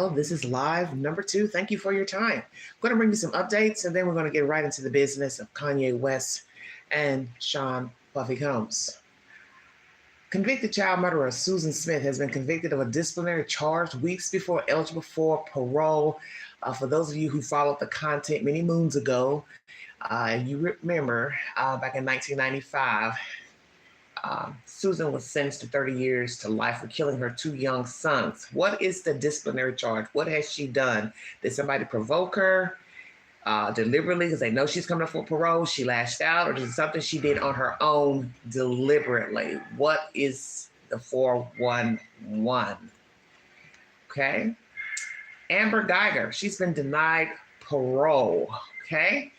This is live number 2. Thank you for your time. I'm going to bring you some updates, and then we're going to get right into the business of Kanye West and Sean Puffy Combs. Convicted child murderer Susan Smith has been convicted of a disciplinary charge weeks before eligible for parole. For those of you who followed the content many moons ago, you remember back in 1995, Susan was sentenced to 30 years to life for killing her 2 young sons. What is the disciplinary charge? What has she done? Did somebody provoke her deliberately because they know she's coming up for parole? She lashed out, or is it something she did on her own deliberately? What is the 411? Okay. Amber Geiger, she's been denied parole. Okay.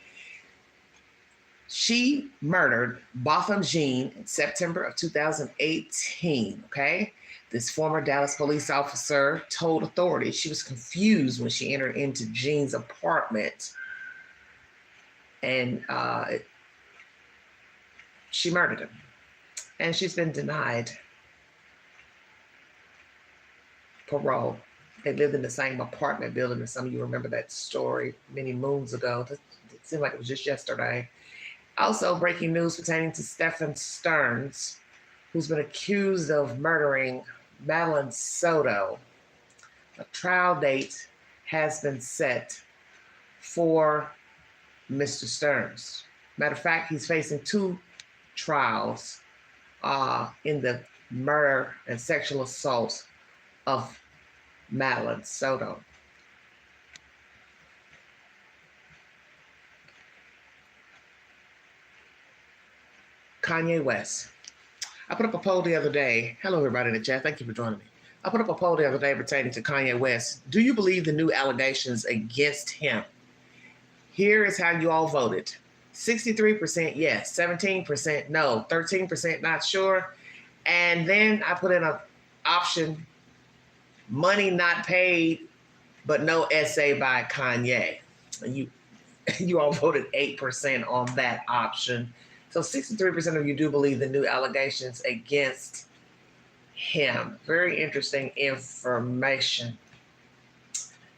She murdered Botham Jean in September of 2018, okay? This former Dallas police officer told authorities she was confused when she entered into Jean's apartment, and she murdered him. And she's been denied parole. They lived in the same apartment building, and some of you remember that story many moons ago. It seemed like it was just yesterday. Also, breaking news pertaining to Stephen Stearns, who's been accused of murdering Madeline Soto. A trial date has been set for Mr. Stearns. Matter of fact, he's facing 2 trials in the murder and sexual assault of Madeline Soto. Kanye West. I put up a poll the other day. Hello, everybody in the chat. Thank you for joining me. I put up a poll the other day pertaining to Kanye West. Do you believe the new allegations against him? Here is how you all voted. 63% yes, 17% no, 13% not sure. And then I put in an option, money not paid, but no essay by Kanye. You all voted 8% on that option. So 63% of you do believe the new allegations against him. Very interesting information.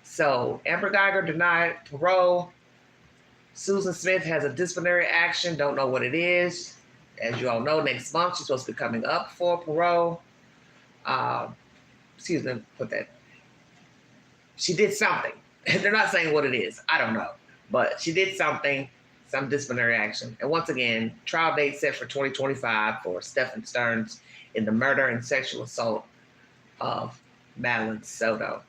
So Amber Geiger denied parole. Susan Smith has a disciplinary action. Don't know what it is. As you all know, next month she's supposed to be coming up for parole. Excuse me, put that. She did something. They're not saying what it is. I don't know. But she did something. Some disciplinary action. And once again, trial date set for 2025 for Stephen Stearns in the murder and sexual assault of Madeline Soto.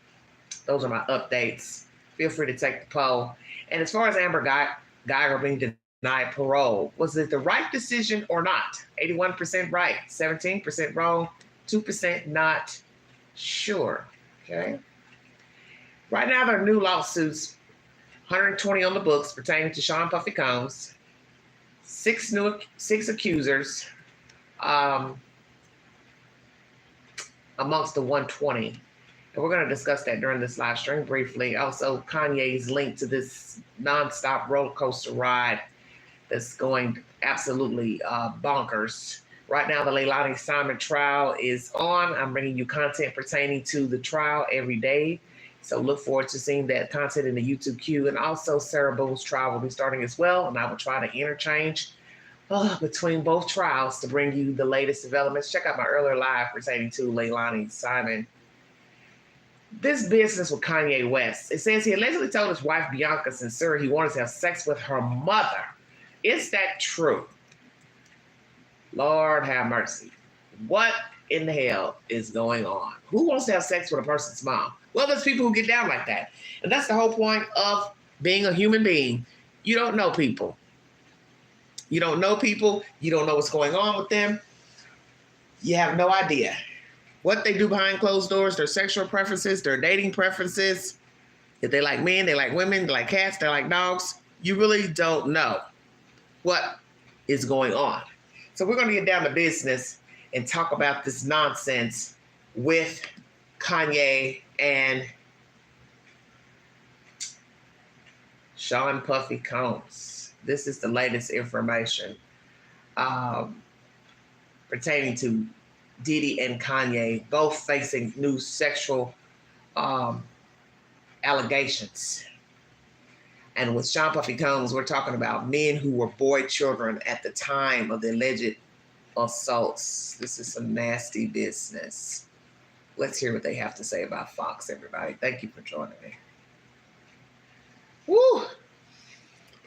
Those are my updates. Feel free to take the poll. And as far as Amber Geiger being denied parole, was it the right decision or not? 81% right, 17% wrong, 2% not sure. Okay. Right now, there are new lawsuits. 120 on the books pertaining to Sean Puffy Combs, 6 accusers amongst the 120. And we're going to discuss that during this live stream briefly. Also, Kanye's link to this nonstop roller coaster ride that's going absolutely bonkers. Right now, the Leilani Simon trial is on. I'm bringing you content pertaining to the trial every day. So look forward to seeing that content in the YouTube queue. And also Sarah Boone's trial will be starting as well. And I will try to interchange between both trials to bring you the latest developments. Check out my earlier live pertaining to Leilani Simon. This business with Kanye West. It says he allegedly told his wife Bianca Censura he wanted to have sex with her mother. Is that true? Lord have mercy. What in the hell is going on? Who wants to have sex with a person's mom? Well, there's people who get down like that. And that's the whole point of being a human being. You don't know people. You don't know people. You don't know what's going on with them. You have no idea what they do behind closed doors, their sexual preferences, their dating preferences. If they like men, they like women, they like cats, they like dogs. You really don't know what is going on. So we're going to get down to business and talk about this nonsense with Kanye and Sean Puffy Combs. This is the latest information pertaining to Diddy and Kanye, both facing new sexual allegations. And with Sean Puffy Combs, we're talking about men who were boy children at the time of the alleged assaults. This is some nasty business. Let's hear what they have to say about Fox, everybody. Thank you for joining me. Woo!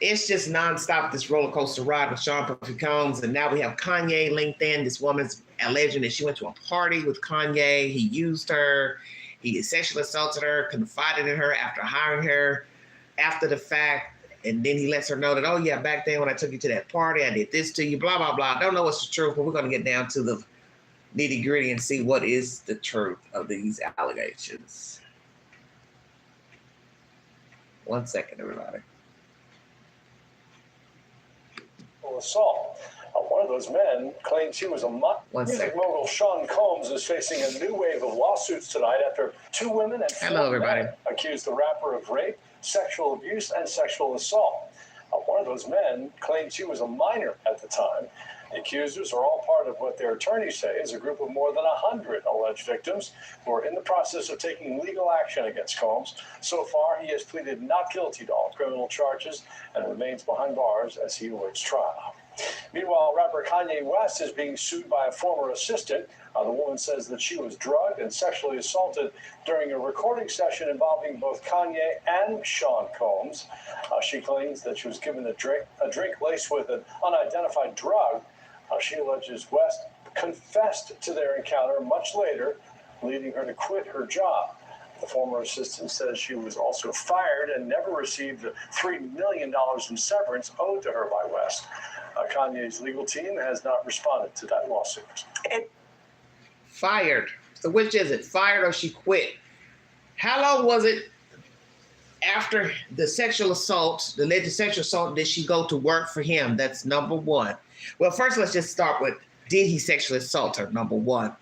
It's just nonstop, this roller coaster ride with Sean Puffy Combs. And now we have Kanye linked in. This woman's alleging that she went to a party with Kanye. He used her. He sexually assaulted her, confided in her after hiring her after the fact. And then he lets her know that, oh, yeah, back then when I took you to that party, I did this to you, blah, blah, blah. I don't know what's the truth, but we're going to get down to the nitty gritty and see what is the truth of these allegations. 1 second, everybody. Assault. One of those men claims he was a music mogul. Sean Combs is facing a new wave of lawsuits tonight after 2 women and 4 men accused the rapper of rape, sexual abuse, and sexual assault. One of those men claims he was a minor at the time. The accusers are all part of what their attorneys say is a group of more than 100 alleged victims who are in the process of taking legal action against Combs. So far, he has pleaded not guilty to all criminal charges and remains behind bars as he awaits trial. Meanwhile, rapper Kanye West is being sued by a former assistant. The woman says that she was drugged and sexually assaulted during a recording session involving both Kanye and Sean Combs. She claims that she was given a drink laced with an unidentified drug. She alleges West confessed to their encounter much later, leading her to quit her job. The former assistant says she was also fired and never received the $3 million in severance owed to her by West. Kanye's legal team has not responded to that lawsuit. Fired. So which is it? Fired or she quit? How long was it after the sexual assault, the alleged sexual assault, did she go to work for him? That's number one. Well, first, let's just start with, did he sexually assault her? Number one.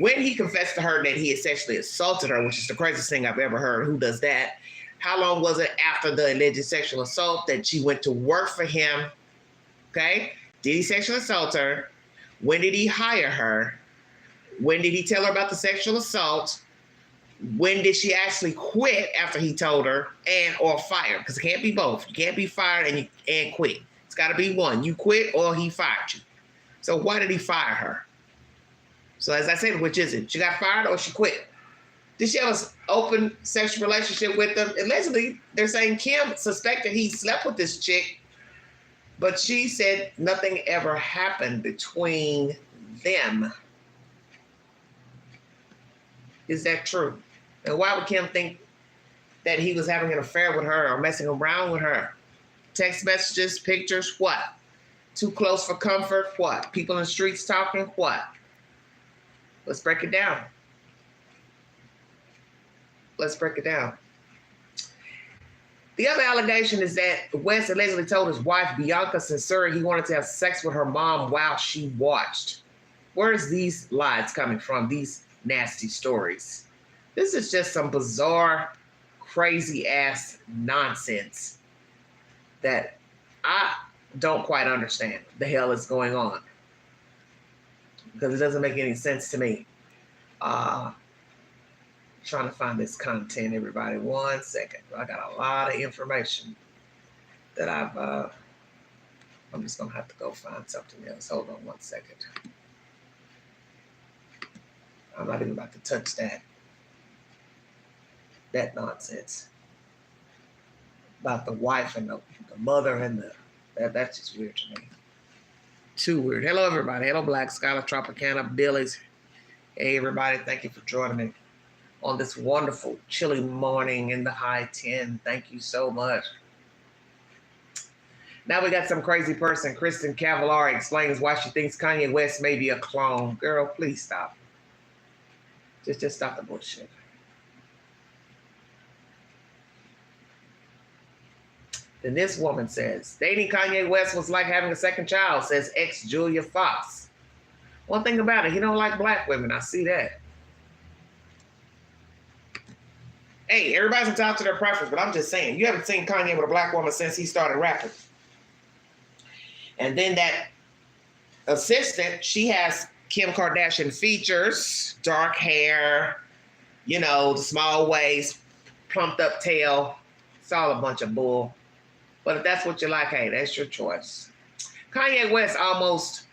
When he confessed to her that he had sexually assaulted her, which is the craziest thing I've ever heard, who does that? How long was it after the alleged sexual assault that she went to work for him? Okay. Did he sexually assault her? When did he hire her? When did he tell her about the sexual assault? When did she actually quit after he told her, and or fired? Because it can't be both. You can't be fired and quit. It's got to be one. You quit or he fired you. So why did he fire her? So as I said, which is it? She got fired or she quit? Did she have an open sexual relationship with them? Allegedly, they're saying Kim suspected he slept with this chick, but she said nothing ever happened between them. Is that true? And why would Kim think that he was having an affair with her or messing around with her? Text messages, pictures, what? Too close for comfort, what? People in the streets talking, what? Let's break it down. Let's break it down. The other allegation is that West allegedly told his wife, Bianca Censura, he wanted to have sex with her mom while she watched. Where's these lies coming from? These nasty stories. This is just some bizarre, crazy ass nonsense that I don't quite understand the hell is going on, because it doesn't make any sense to me. Trying to find this content, everybody. 1 second. I got a lot of information that I'm just gonna have to go find something else. Hold on 1 second. I'm not even about to touch that nonsense about the wife and the mother and that's just weird to me. Too weird. Hello, everybody. Hello, Black, Skylar, Tropicana, Billy's. Hey, everybody. Thank you for joining me on this wonderful, chilly morning in the high 10. Thank you so much. Now we got some crazy person. Kristen Cavallari explains why she thinks Kanye West may be a clone. Girl, please stop. Just stop the bullshit. Then this woman says, dating Kanye West was like having a second child, says ex Julia Fox. One thing about it, he don't like black women. I see that. Hey, everybody's entitled to their preference, but I'm just saying, you haven't seen Kanye with a black woman since he started rapping. And then that assistant, she has Kim Kardashian features, dark hair, you know, the small waist, plumped up tail. It's all a bunch of bull. But if that's what you like, hey, that's your choice. Kanye West almost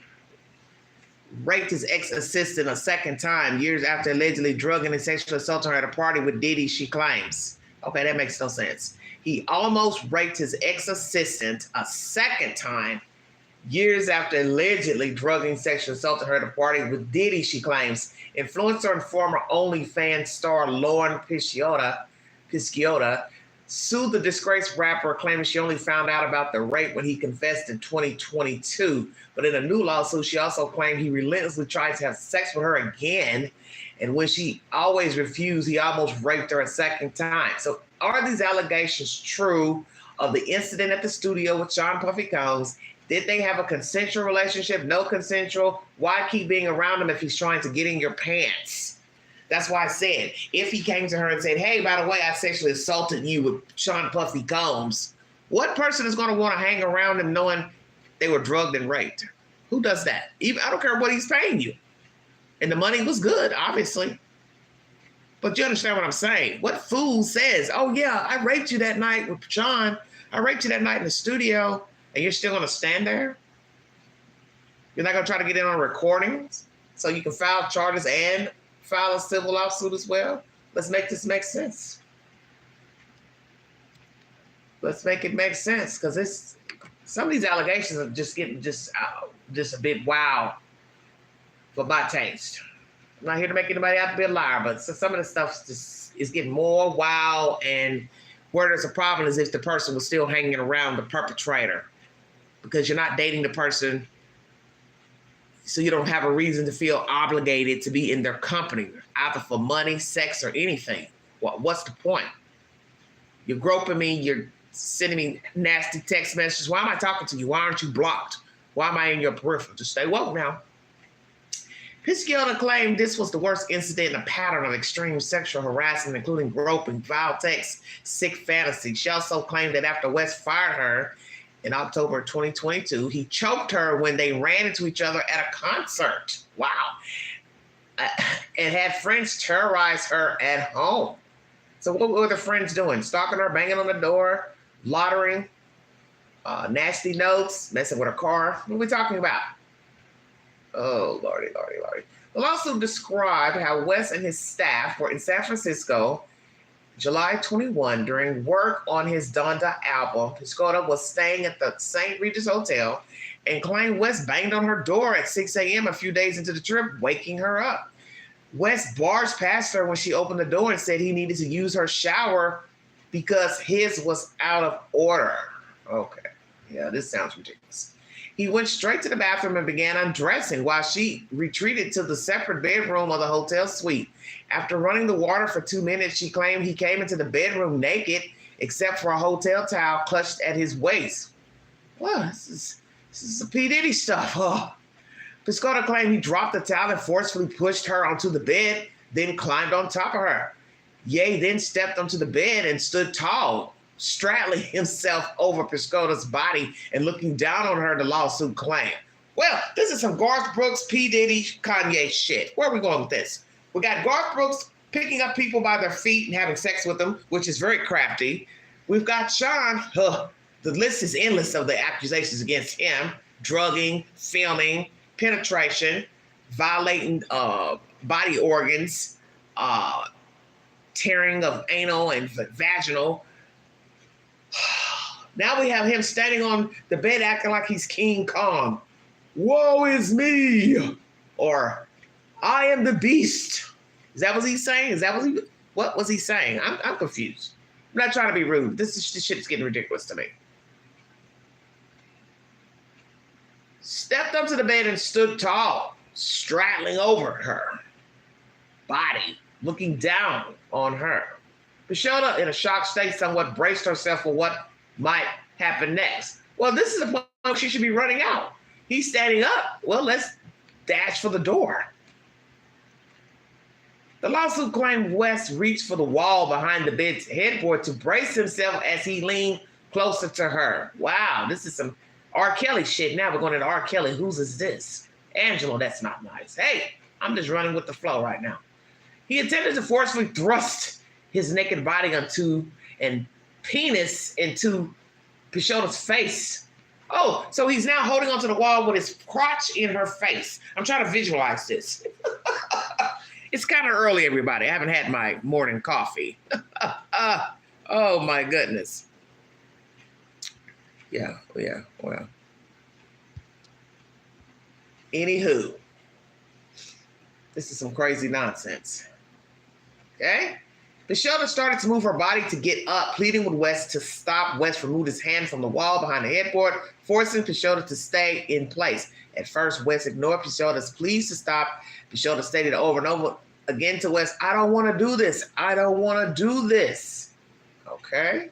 raped his ex-assistant a second time years after allegedly drugging and sexually assaulting her at a party with Diddy, she claims. Okay, that makes no sense. He almost raped his ex-assistant a second time years after allegedly drugging, sexually assaulting her at a party with Diddy, she claims. Influencer and former OnlyFans star Lauren Pisciotta sued the disgraced rapper, claiming she only found out about the rape when he confessed in 2022. But in a new lawsuit, she also claimed he relentlessly tried to have sex with her again. And when she always refused, he almost raped her a second time. So are these allegations true of the incident at the studio with Sean Puffy Combs? Did they have a consensual relationship? No consensual? Why keep being around him if he's trying to get in your pants? That's why I said, if he came to her and said, hey, by the way, I sexually assaulted you with Sean Puffy Combs, what person is going to want to hang around him knowing they were drugged and raped? Who does that? I don't care what he's paying you. And the money was good, obviously. But you understand what I'm saying? What fool says, oh, yeah, I raped you that night with Sean. I raped you that night in the studio, and you're still going to stand there? You're not going to try to get in on recordings so you can file charges and file a civil lawsuit as well? Let's make this make sense. Let's make it make sense, because some of these allegations are just getting just a bit wild for my taste. I'm not here to make anybody out to be a liar, but some of the stuff is getting more wild, and where there's a problem is if the person was still hanging around the perpetrator, because you're not dating the person, so you don't have a reason to feel obligated to be in their company, either for money, sex, or anything. What's the point? You're groping me, you're sending me nasty text messages. Why am I talking to you? Why aren't you blocked? Why am I in your peripheral? Just stay woke now. Pisciotta claimed this was the worst incident in a pattern of extreme sexual harassment, including groping, vile texts, sick fantasy. She also claimed that after West fired her in October 2022, he choked her when they ran into each other at a concert. Wow. And had friends terrorize her at home. So what were the friends doing? Stalking her, banging on the door, loitering, nasty notes, messing with her car. What are we talking about? Oh, Lordy, Lordy, Lordy. The lawsuit described how West and his staff were in San Francisco July 21 during work on his Donda album. Pisciotta was staying at the St. Regis Hotel and claimed West banged on her door at 6 a.m. a few days into the trip, waking her up. West barged past her when she opened the door and said he needed to use her shower because his was out of order. Okay, yeah, this sounds ridiculous. He went straight to the bathroom and began undressing while she retreated to the separate bedroom of the hotel suite. After running the water for 2 minutes, she claimed he came into the bedroom naked, except for a hotel towel clutched at his waist. Well, this is the P. Diddy stuff, huh? Pisciotta claimed he dropped the towel and forcefully pushed her onto the bed, then climbed on top of her. Ye then stepped onto the bed and stood tall, straddling himself over Pisciotta's body and looking down on her, the lawsuit claimed. Well, this is some Garth Brooks, P. Diddy, Kanye shit. Where are we going with this? We got Garth Brooks picking up people by their feet and having sex with them, which is very crafty. We've got Sean. The list is endless of the accusations against him. Drugging, filming, penetration, violating body organs, tearing of anal and vaginal. Now we have him standing on the bed acting like he's King Kong. Woe is me! Or, I am the beast. Is that what he's saying? What was he saying? I'm confused. I'm not trying to be rude. This shit is getting ridiculous to me. Stepped up to the bed and stood tall, straddling over her body, looking down on her. Pisciotta, in a shocked state, somewhat braced herself for what might happen next. Well, this is the point she should be running out. He's standing up. Well, let's dash for the door. The lawsuit claimed West reached for the wall behind the bed's headboard to brace himself as he leaned closer to her. Wow, this is some R. Kelly shit. Now we're going into R. Kelly. Whose is this? Angelo, that's not nice. Hey, I'm just running with the flow right now. He attempted to forcefully thrust his naked body onto and penis into Pishotta's face. Oh, so he's now holding onto the wall with his crotch in her face. I'm trying to visualize this. It's kind of early, everybody. I haven't had my morning coffee. Oh, my goodness. Yeah, well. Anywho, this is some crazy nonsense. Okay? Pishotta started to move her body to get up, pleading with West to stop. West removed his hand from the wall behind the headboard, forcing Pishotta to stay in place. At first, West ignored Pishotta's pleas to stop. Pishotta stated over and over again to West, I don't want to do this. I don't want to do this. Okay?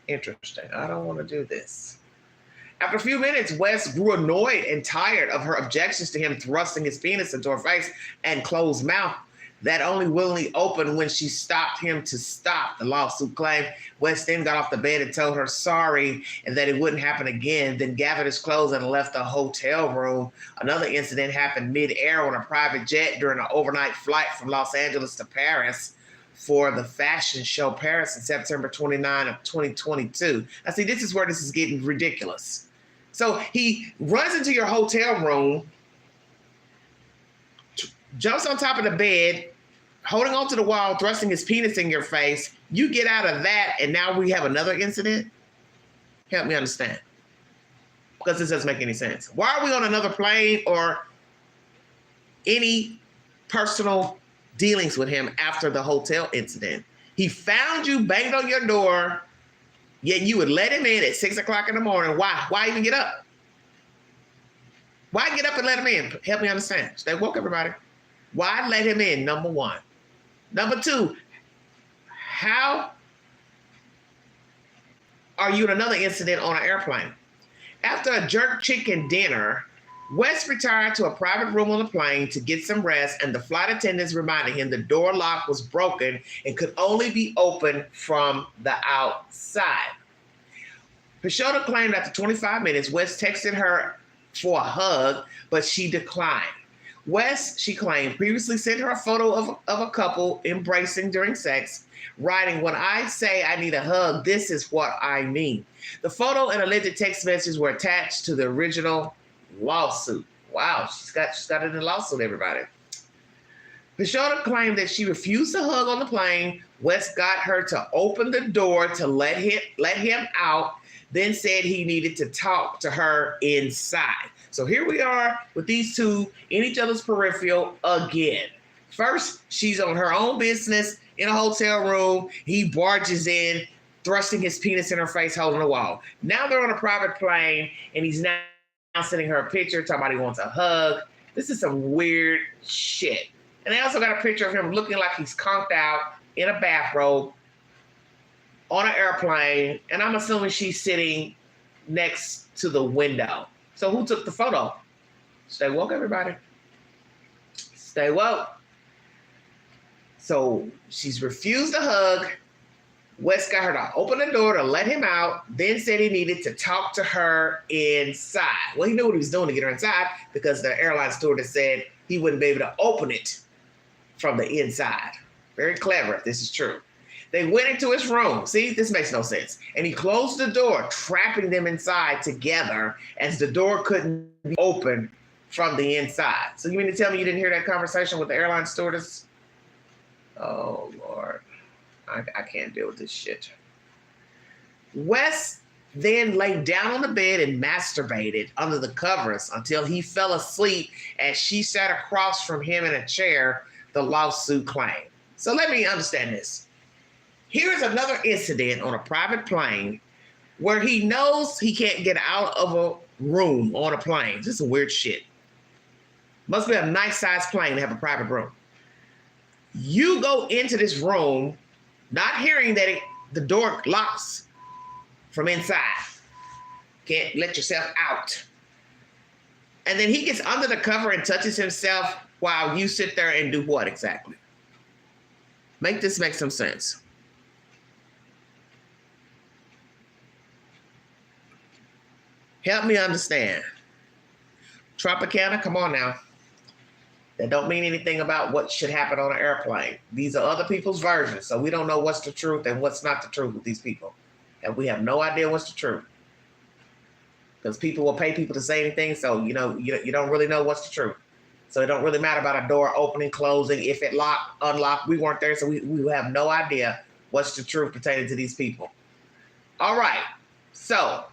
Interesting. I don't want to do this. After a few minutes, West grew annoyed and tired of her objections to him thrusting his penis into her face and closed mouth that only willingly opened when she stopped him to stop, the lawsuit claimed. West then got off the bed and told her sorry and that it wouldn't happen again, then gathered his clothes and left the hotel room. Another incident happened mid-air on a private jet during an overnight flight from Los Angeles to Paris for the fashion show Paris in September 29 of 2022. Now, see, this is where this is getting ridiculous. So he runs into your hotel room, jumps on top of the bed, holding onto the wall, thrusting his penis in your face. You get out of that, and now we have another incident? Help me understand. Because this doesn't make any sense. Why are we on another plane or any personal dealings with him after the hotel incident? He found you, banged on your door, yet you would let him in at 6 o'clock in the morning. Why? Why even get up? Why get up and let him in? Help me understand. Stay woke, everybody. Why let him in, number one? Number two, how are you in another incident on an airplane? After a jerk chicken dinner, West retired to a private room on the plane to get some rest, and the flight attendants reminded him the door lock was broken and could only be opened from the outside. Pishotta claimed after 25 minutes, West texted her for a hug, but she declined. West, she claimed, previously sent her a photo of a couple embracing during sex, writing, when I say I need a hug, this is what I mean. The photo and alleged text messages were attached to the original lawsuit. Wow, she's got it in the lawsuit, everybody. Pishotta claimed that she refused to hug on the plane. West got her to open the door to let him out, then said he needed to talk to her inside. So here we are with these two in each other's peripheral again. First, she's on her own business in a hotel room. He barges in, thrusting his penis in her face, holding the wall. Now they're on a private plane, and he's now sending her a picture, talking about he wants a hug. This is some weird shit. And they also got a picture of him looking like he's conked out in a bathrobe on an airplane, and I'm assuming she's sitting next to the window. So who took the photo? Stay woke, everybody. Stay woke. So she's refused a hug. West got her to open the door to let him out, then said he needed to talk to her inside. Well, he knew what he was doing to get her inside because the airline stewardess said he wouldn't be able to open it from the inside. Very clever, if this is true. They went into his room. See, this makes no sense. And he closed the door, trapping them inside together as the door couldn't be opened from the inside. So you mean to tell me you didn't hear that conversation with the airline stewardess? Oh, Lord. I can't deal with this shit. West then lay down on the bed and masturbated under the covers until he fell asleep as she sat across from him in a chair, the lawsuit claimed. So let me understand this. Here's another incident on a private plane where he knows he can't get out of a room on a plane. This is some weird shit. Must be a nice-sized plane to have a private room. You go into this room not hearing that the door locks from inside. Can't let yourself out. And then he gets under the cover and touches himself while you sit there and do what exactly? Make this make some sense. Help me understand. Tropicana, come on now. That don't mean anything about what should happen on an airplane. These are other people's versions, so we don't know what's the truth and what's not the truth with these people. And we have no idea what's the truth. Because people will pay people to say anything, so you don't really know what's the truth. So it don't really matter about a door opening, closing, if it locked, unlocked. We weren't there, so we have no idea what's the truth pertaining to these people. All right, so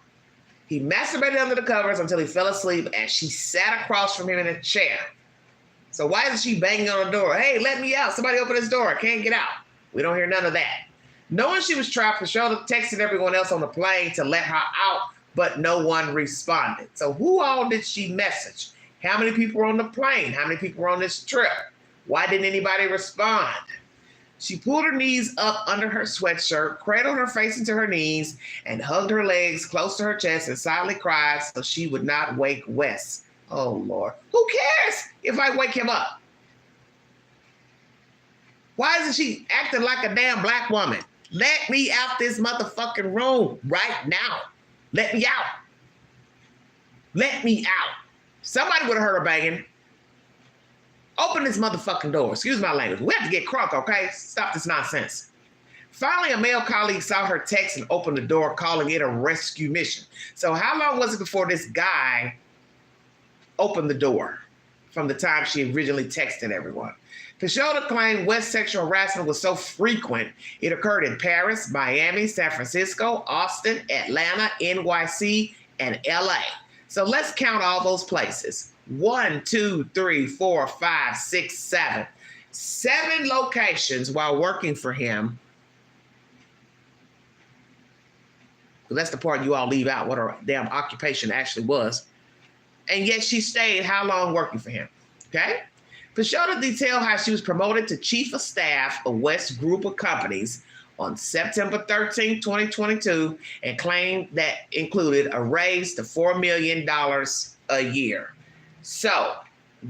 he masturbated under the covers until he fell asleep, and she sat across from him in a chair. So why isn't she banging on the door? Hey, let me out. Somebody open this door. I can't get out. We don't hear none of that. Knowing she was trapped, Fashoda texted everyone else on the plane to let her out, but no one responded. So who all did she message? How many people were on the plane? How many people were on this trip? Why didn't anybody respond? She pulled her knees up under her sweatshirt, cradled her face into her knees, and hugged her legs close to her chest and silently cried so she would not wake Wes. Oh, Lord. Who cares if I wake him up? Why isn't she acting like a damn black woman? Let me out this motherfucking room right now. Let me out. Let me out. Somebody would have heard her banging. Open this motherfucking door. Excuse my language. We have to get crunk, okay? Stop this nonsense. Finally, a male colleague saw her text and opened the door, calling it a rescue mission. So how long was it before this guy opened the door from the time she originally texted everyone? Fashoda claimed West sexual harassment was so frequent, it occurred in Paris, Miami, San Francisco, Austin, Atlanta, NYC, and LA. So let's count all those places. 1, 2, 3, 4, 5, 6, 7. 7 locations while working for him. That's the part you all leave out, what her damn occupation actually was. And yet she stayed how long working for him, okay? Fashoda detailed how she was promoted to chief of staff of West's group of companies on September 13, 2022, and claimed that included a raise to $4 million a year. So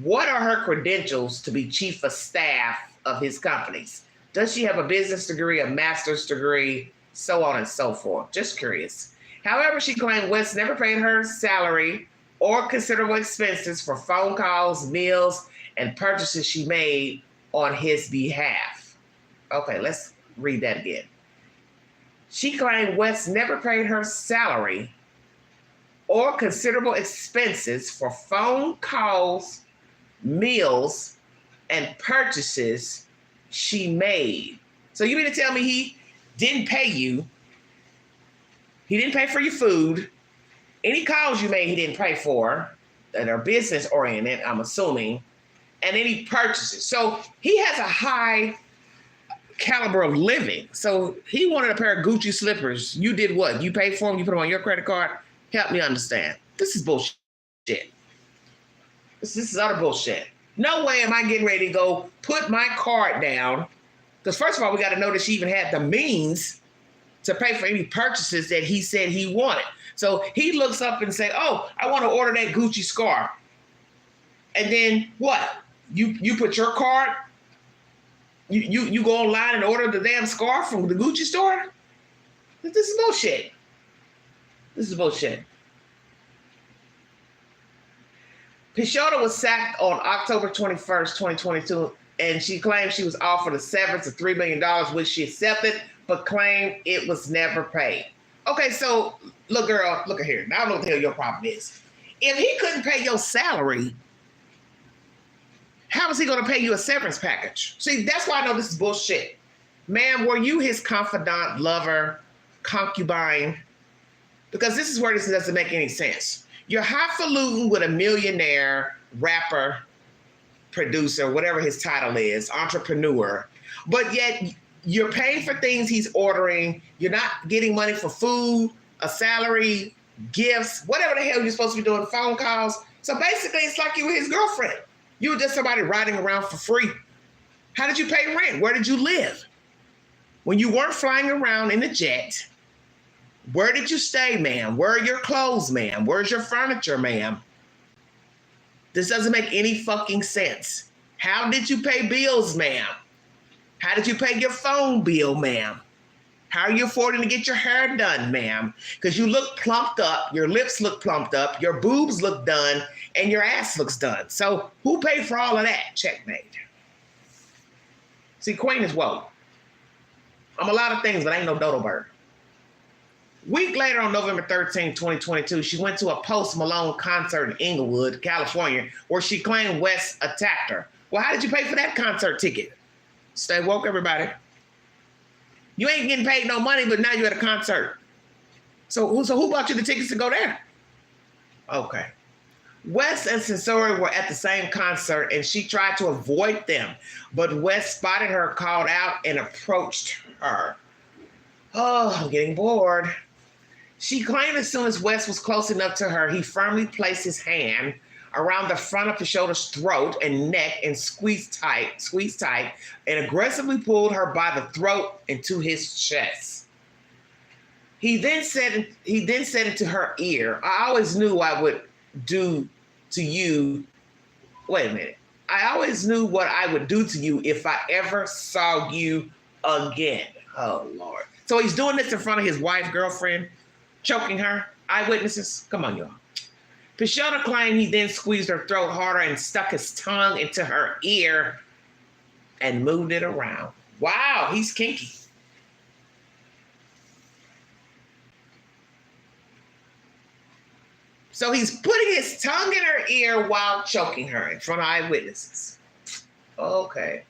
what are her credentials to be chief of staff of his companies? Does she have a business degree, a master's degree, so on and so forth? Just curious. However, she claimed West never paid her salary or considerable expenses for phone calls, meals, and purchases she made on his behalf. Okay, let's read that again. She claimed West never paid her salary or considerable expenses for phone calls, meals, and purchases she made. So you mean to tell me he didn't pay you? He didn't pay for your food. Any calls you made, he didn't pay for that are business oriented, I'm assuming, and any purchases. So he has a high caliber of living. So he wanted a pair of Gucci slippers. You did what? You paid for them? You put them on your credit card? Help me understand. This is bullshit. This is utter bullshit. No way am I getting ready to go put my card down. Because first of all, we got to know that she even had the means to pay for any purchases that he said he wanted. So he looks up and say, oh, I want to order that Gucci scarf. And then what? You put your card, you go online and order the damn scarf from the Gucci store? This is bullshit. This is bullshit. Fashoda was sacked on October 21st, 2022, and she claimed she was offered a severance of $3 million, which she accepted, but claimed it was never paid. Okay, so look, girl, look at here. Now I don't know what the hell your problem is. If he couldn't pay your salary, how is he going to pay you a severance package? See, that's why I know this is bullshit. Ma'am, were you his confidant, lover, concubine? Because this is where this doesn't make any sense. You're highfalutin with a millionaire, rapper, producer, whatever his title is, entrepreneur, but yet you're paying for things he's ordering. You're not getting money for food, a salary, gifts, whatever the hell you're supposed to be doing, phone calls. So basically, it's like you were his girlfriend. You were just somebody riding around for free. How did you pay rent? Where did you live? When you weren't flying around in a jet, where did you stay, ma'am? Where are your clothes, ma'am? Where's your furniture, ma'am? This doesn't make any fucking sense. How did you pay bills, ma'am? How did you pay your phone bill, ma'am? How are you affording to get your hair done, ma'am? Because you look plumped up, your lips look plumped up, your boobs look done, and your ass looks done. So who paid for all of that? Checkmate. See, Queen is woke. I'm a lot of things, but I ain't no dodo bird. Week later, on November 13, 2022, she went to a Post Malone concert in Inglewood, California, where she claimed West attacked her. Well, how did you pay for that concert ticket? Stay woke, everybody. You ain't getting paid no money, but now you're at a concert. So who bought you the tickets to go there? Okay. West and Sensori were at the same concert, and she tried to avoid them, but West spotted her, called out, and approached her. Oh, I'm getting bored. She claimed as soon as West was close enough to her, he firmly placed his hand around the front of Pishotta's throat and neck and squeezed tight, and aggressively pulled her by the throat into his chest. He then said into her ear, I always knew I would do to you. Wait a minute. I always knew what I would do to you if I ever saw you again. Oh, Lord. So he's doing this in front of his wife, girlfriend, choking her. Eyewitnesses. Come on, y'all. Pishotta claimed he then squeezed her throat harder and stuck his tongue into her ear and moved it around. Wow, he's kinky. So he's putting his tongue in her ear while choking her in front of eyewitnesses. Okay.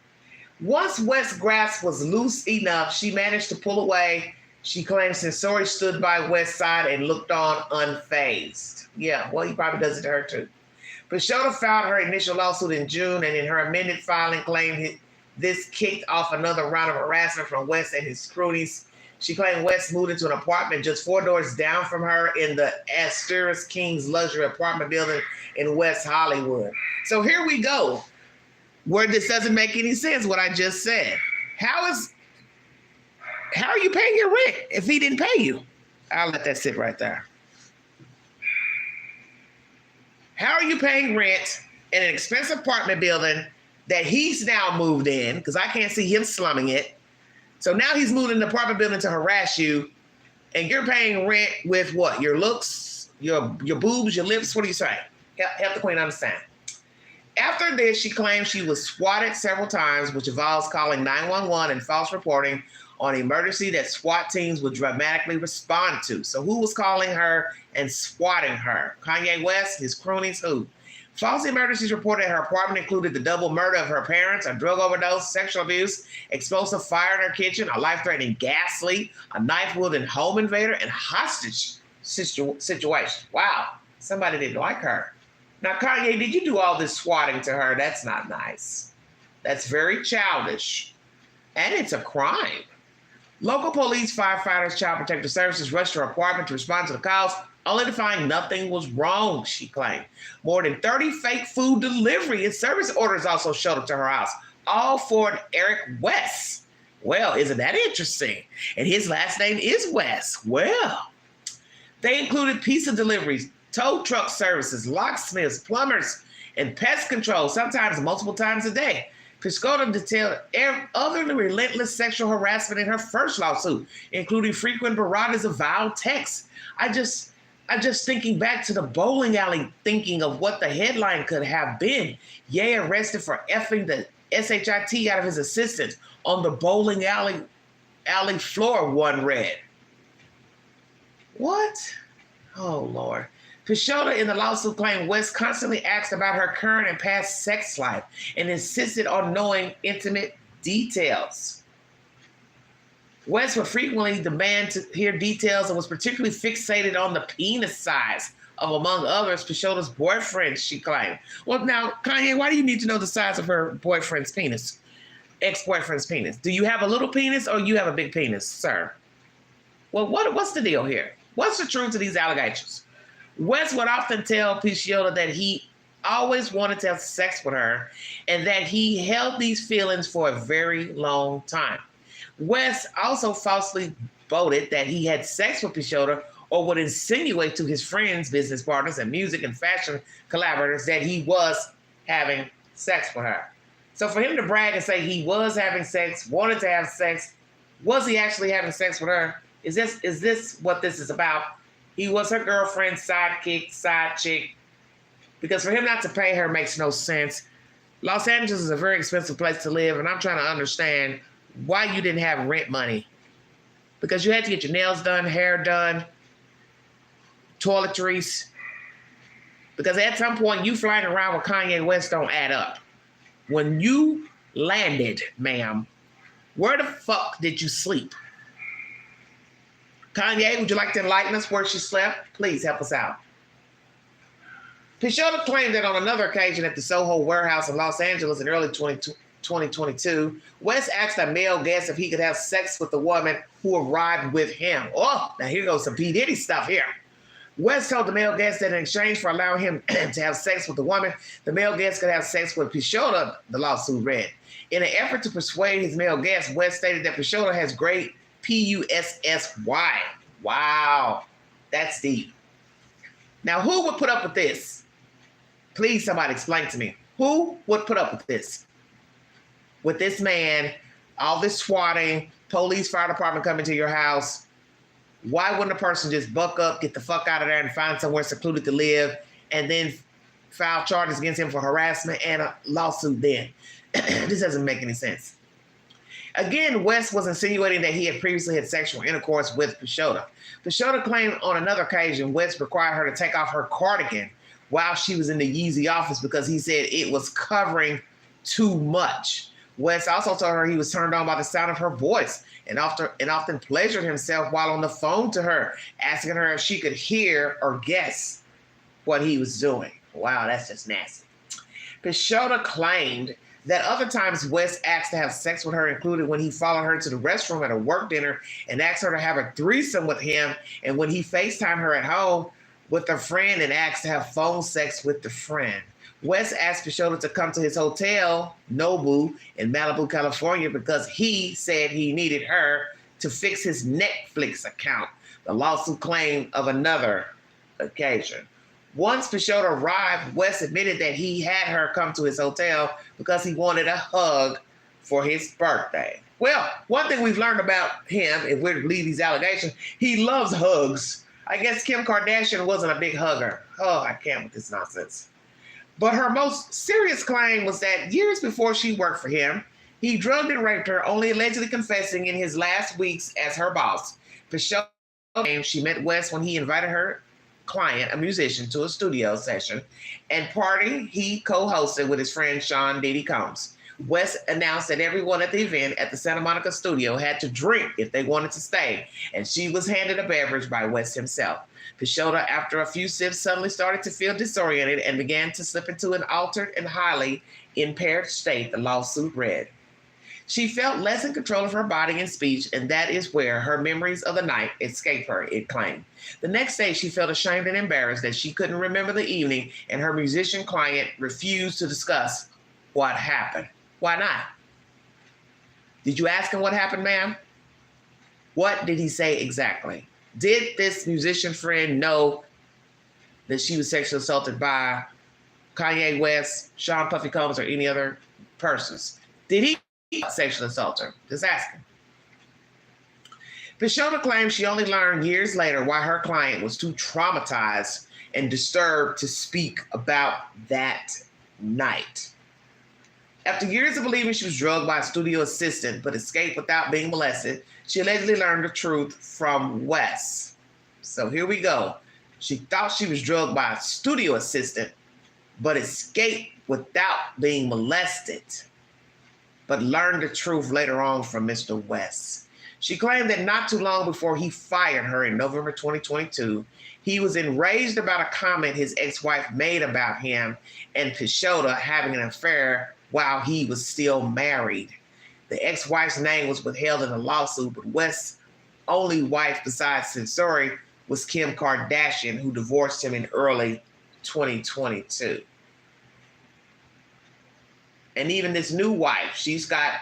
Once West's grasp was loose enough, she managed to pull away. She claims Sensori stood by West's side and looked on unfazed. Yeah, well, he probably does it to her too. Pishotta filed her initial lawsuit in June, and in her amended filing claimed this kicked off another round of harassment from West and his cronies. She claimed West moved into an apartment just 4 doors down from her in the Asterisk Kings luxury apartment building in West Hollywood. So here we go, where this doesn't make any sense, what I just said. How are you paying your rent if he didn't pay you? I'll let that sit right there. How are you paying rent in an expensive apartment building that he's now moved in, because I can't see him slumming it. So now he's moved in the apartment building to harass you, and you're paying rent with what? Your looks, your boobs, your lips? What do you say? Help the queen understand. After this, she claims she was swatted several times, which involves calling 911 and false reporting on an emergency that SWAT teams would dramatically respond to. So who was calling her and swatting her? Kanye West, his cronies, who? False emergencies reported her apartment included the double murder of her parents, a drug overdose, sexual abuse, explosive fire in her kitchen, a life-threatening gas leak, a knife-wielding home invader, and hostage situation. Wow, somebody didn't like her. Now, Kanye, did you do all this swatting to her? That's not nice. That's very childish. And it's a crime. Local police, firefighters, child protective services rushed to her apartment to respond to the calls, only to find nothing was wrong, she claimed. More than 30 fake food delivery and service orders also showed up to her house, all for an Eric West. Well, isn't that interesting? And his last name is West. Well, they included pizza deliveries, tow truck services, locksmiths, plumbers, and pest control, sometimes multiple times a day. Pishotta detailed other relentless sexual harassment in her first lawsuit, including frequent barrages of vile texts. I just thinking back to the bowling alley, thinking of what the headline could have been. Ye arrested for effing the SHIT out of his assistant on the bowling alley floor, one read. What? Oh, Lord. Pishotta in the lawsuit claimed West constantly asked about her current and past sex life and insisted on knowing intimate details. West would frequently demand to hear details and was particularly fixated on the penis size of, among others, Pishotta's boyfriend, she claimed. Well, now, Kanye, why do you need to know the size of her boyfriend's penis, ex-boyfriend's penis? Do you have a little penis or you have a big penis, sir? Well, what's the deal here? What's the truth to these allegations? West would often tell Pishotta that he always wanted to have sex with her and that he held these feelings for a very long time. West also falsely boasted that he had sex with Pishotta or would insinuate to his friends, business partners, and music and fashion collaborators that he was having sex with her. So for him to brag and say he was having sex, wanted to have sex, Was he actually having sex with her? Is this what this is about? He was her girlfriend, sidekick, side chick. Because for him not to pay her makes no sense. Los Angeles is a very expensive place to live, and I'm trying to understand why you didn't have rent money. Because you had to get your nails done, hair done, toiletries. Because at some point, you flying around with Kanye West don't add up. When you landed, ma'am, where the fuck did you sleep? Kanye, would you like to enlighten us where she slept? Please help us out. Pishota claimed that on another occasion at the Soho warehouse in Los Angeles in early 2022, West asked a male guest if he could have sex with the woman who arrived with him. Oh, now here goes some P. Diddy stuff here. West told the male guest that in exchange for allowing him to have sex with the woman, the male guest could have sex with Pishota, the lawsuit read. In an effort to persuade his male guest, West stated that Pishota has great PUSSY. Wow, that's deep. Now, who would put up with this? Please, somebody explain to me. Who would put up with this? With this man, all this swatting, police, fire department coming to your house. Why wouldn't a person just buck up, get the fuck out of there and find somewhere secluded to live and then file charges against him for harassment and a lawsuit then? This doesn't make any sense. Again, West was insinuating that he had previously had sexual intercourse with Pishota. Pishota claimed on another occasion West required her to take off her cardigan while she was in the Yeezy office because he said it was covering too much. West also told her he was turned on by the sound of her voice and often pleasured himself while on the phone to her, asking her if she could hear or guess what he was doing. Wow, that's just nasty. Pishota claimed that other times West asked to have sex with her included when he followed her to the restroom at a work dinner and asked her to have a threesome with him, and when he FaceTimed her at home with a friend and asked to have phone sex with the friend. West asked Pishota to come to his hotel, Nobu, in Malibu, California, because he said he needed her to fix his Netflix account, the lawsuit claimed of another occasion. Once Pishota arrived, West admitted that he had her come to his hotel because he wanted a hug for his birthday. Well, one thing we've learned about him, if we're to believe these allegations, he loves hugs. I guess Kim Kardashian wasn't a big hugger. Oh, I can't with this nonsense. But her most serious claim was that years before she worked for him, he drugged and raped her, only allegedly confessing in his last weeks as her boss. Pishota claimed she met West when he invited her client, a musician, to a studio session and party he co-hosted with his friend Sean Diddy Combs. West announced that everyone at the event at the Santa Monica studio had to drink if they wanted to stay, and she was handed a beverage by West himself. Pishota, after a few sips, suddenly started to feel disoriented and began to slip into an altered and highly impaired state, the lawsuit read. She felt less in control of her body and speech, and that is where her memories of the night escaped her, it claimed. The next day, she felt ashamed and embarrassed that she couldn't remember the evening, and her musician client refused to discuss what happened. Why not? Did you ask him what happened, ma'am? What did he say exactly? Did this musician friend know that she was sexually assaulted by Kanye West, Sean Puffy Combs, or any other persons? Did he sexually assault her? Just asking. Pishota claims she only learned years later why her client was too traumatized and disturbed to speak about that night. After years of believing she was drugged by a studio assistant but escaped without being molested, she allegedly learned the truth from West. So here we go. She thought she was drugged by a studio assistant but escaped without being molested, but learned the truth later on from Mr. West. She claimed that not too long before he fired her in November 2022, he was enraged about a comment his ex-wife made about him and Pishota having an affair while he was still married. The ex-wife's name was withheld in the lawsuit, but West's only wife besides Censori was Kim Kardashian, who divorced him in early 2022. And even this new wife, she's got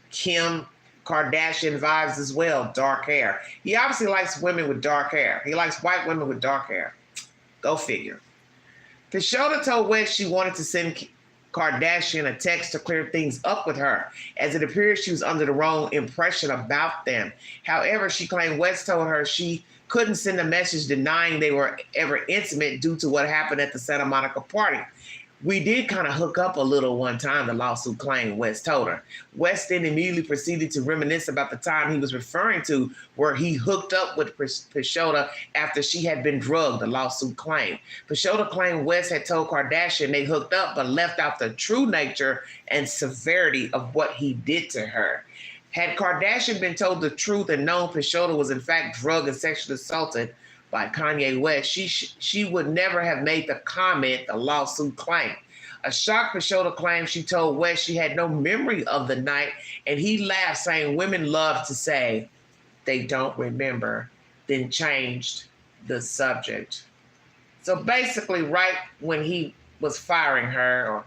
Kim Kardashian vibes as well, dark hair. He obviously likes women with dark hair. He likes white women with dark hair. Go figure. Pishota told West she wanted to send Kardashian a text to clear things up with her, as it appears she was under the wrong impression about them. However, she claimed West told her she couldn't send a message denying they were ever intimate due to what happened at the Santa Monica party. We did kind of hook up a little one time, the lawsuit claimed West told her. West then immediately proceeded to reminisce about the time he was referring to where he hooked up with Pashota after she had been drugged, the lawsuit claimed. Pashota claimed West had told Kardashian they hooked up but left out the true nature and severity of what he did to her. Had Kardashian been told the truth and known Pashota was in fact drugged and sexually assaulted by Kanye West, she would never have made the comment the lawsuit claimed. A shocked Pashota claimed she told West she had no memory of the night, and he laughed, saying women love to say they don't remember, then changed the subject. So basically, right when he was firing her